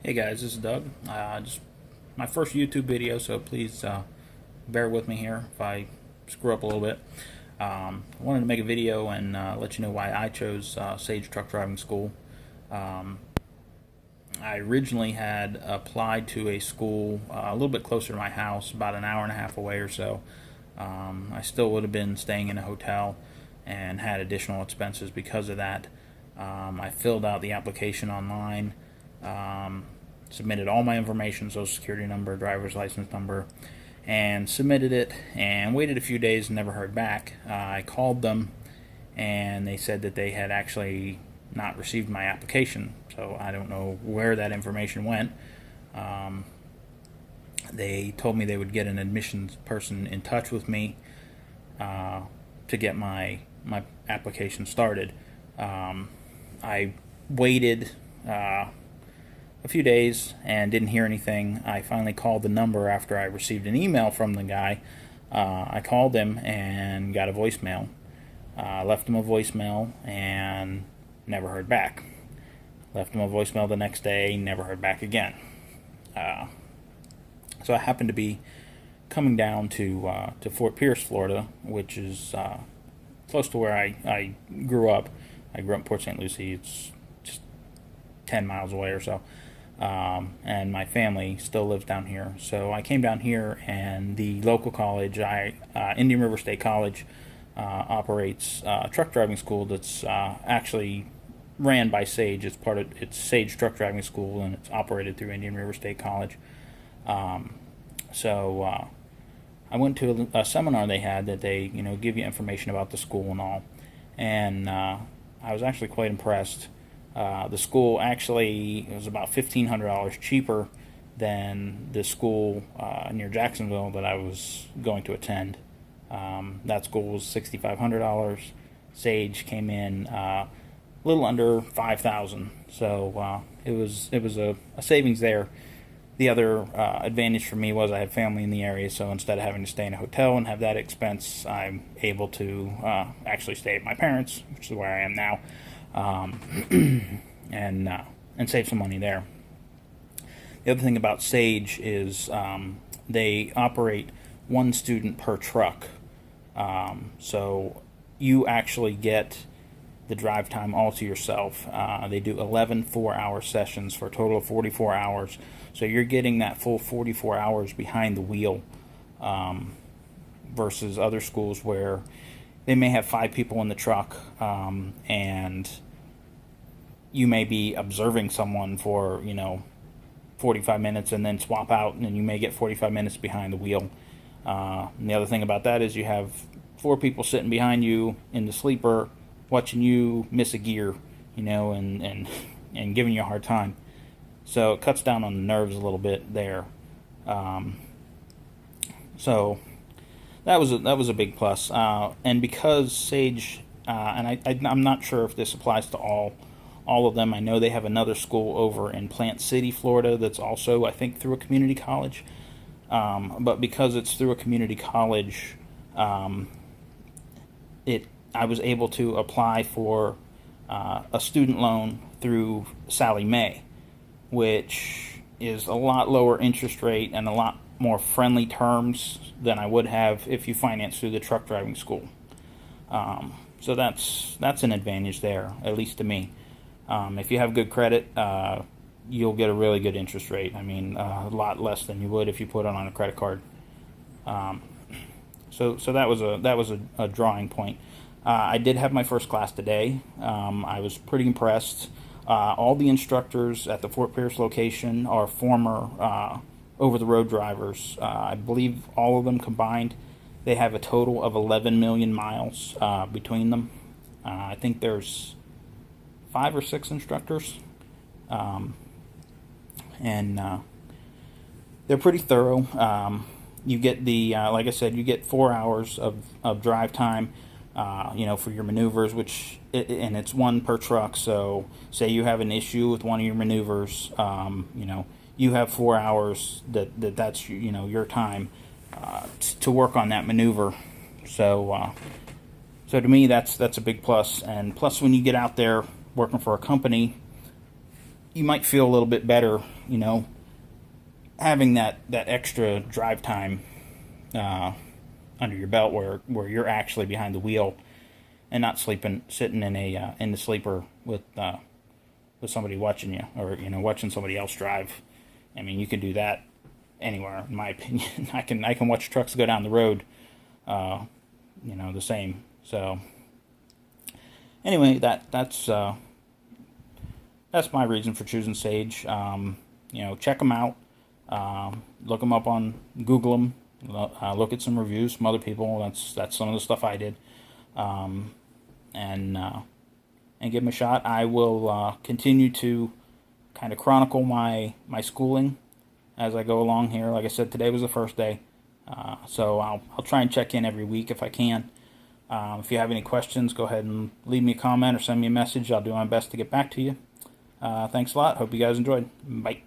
Hey guys, this is Doug. Just my first YouTube video, so please bear with me here if I screw up a little bit. I wanted to make a video and let you know why I chose Sage Truck Driving School. Um, I originally had applied to a school a little bit closer to my house, about an hour and a half away or so. I still would have been staying in a hotel and had additional expenses because of that. I filled out the application online. Submitted all my information, social security number, driver's license number, and submitted it and waited a few days and never heard back. I called them and they said that they had actually not received my application, so I don't know where that information went. They told me they would get an admissions person in touch with me to get my application started. I waited a few days and didn't hear anything. I finally called the number after I received an email from the guy. I called him and got a voicemail. Left him a voicemail and never heard back. Left him a voicemail the next day, never heard back again. So I happened to be coming down to Fort Pierce, Florida, which is close to where I grew up. I grew up in Port St. Lucie. It's just 10 miles away or so. And my family still lives down here. So I came down here, and the local college, Indian River State College, operates a truck driving school that's actually ran by Sage. It's Sage Truck Driving School, and it's operated through Indian River State College. So I went to a seminar they had that they give you information about the school and all, and I was actually quite impressed. The school actually was about $1,500 cheaper than the school near Jacksonville that I was going to attend. That school was $6,500. Sage came in a little under $5,000, so it was a savings there. The other advantage for me was I had family in the area, so instead of having to stay in a hotel and have that expense, I'm able to actually stay at my parents', which is where I am now. And save some money there. The other thing about Sage is they operate one student per truck, so you actually get the drive time all to yourself. They do 11 4-hour sessions for a total of 44 hours, so you're getting that full 44 hours behind the wheel, versus other schools where they may have 5 people in the truck, and you may be observing someone for 45 minutes and then swap out, and then you may get 45 minutes behind the wheel. And the other thing about that is you have 4 people sitting behind you in the sleeper watching you miss a gear, and giving you a hard time. So it cuts down on the nerves a little bit there. So that was a big plus. And because Sage, and I'm not sure if this applies to all of them. I know they have another school over in Plant City, Florida, that's also, I think, through a community college. But because it's through a community college, I was able to apply for a student loan through Sallie Mae, which is a lot lower interest rate and a lot more friendly terms than I would have if you finance through the truck driving school. So that's an advantage there, at least to me. If you have good credit, you'll get a really good interest rate. I mean, a lot less than you would if you put it on a credit card. So that was a drawing point. I did have my first class today. I was pretty impressed. All the instructors at the Fort Pierce location are former over-the-road drivers. I believe all of them combined, they have a total of 11 million miles between them. I think there's 5 or 6 instructors, and they're pretty thorough. You get like I said, you get 4 hours of drive time, for your maneuvers, and it's one per truck. So say you have an issue with one of your maneuvers, you have 4 hours that's your time to work on that maneuver. So to me, that's a big plus. And plus, when you get out there working for a company, you might feel a little bit better, you know, having that extra drive time under your belt, where you're actually behind the wheel and not sitting in the sleeper with somebody watching you, or watching somebody else drive. I mean, you can do that anywhere, in my opinion. I can watch trucks go down the road, the same. So anyway, that's my reason for choosing Sage. Check them out. Look them up on Google them. Look at some reviews from other people. That's some of the stuff I did, and give them a shot. I will continue to kind of chronicle my schooling as I go along here. Like I said, today was the first day, so I'll try and check in every week if I can. If you have any questions, go ahead and leave me a comment or send me a message. I'll do my best to get back to you. Thanks a lot. Hope you guys enjoyed. Bye.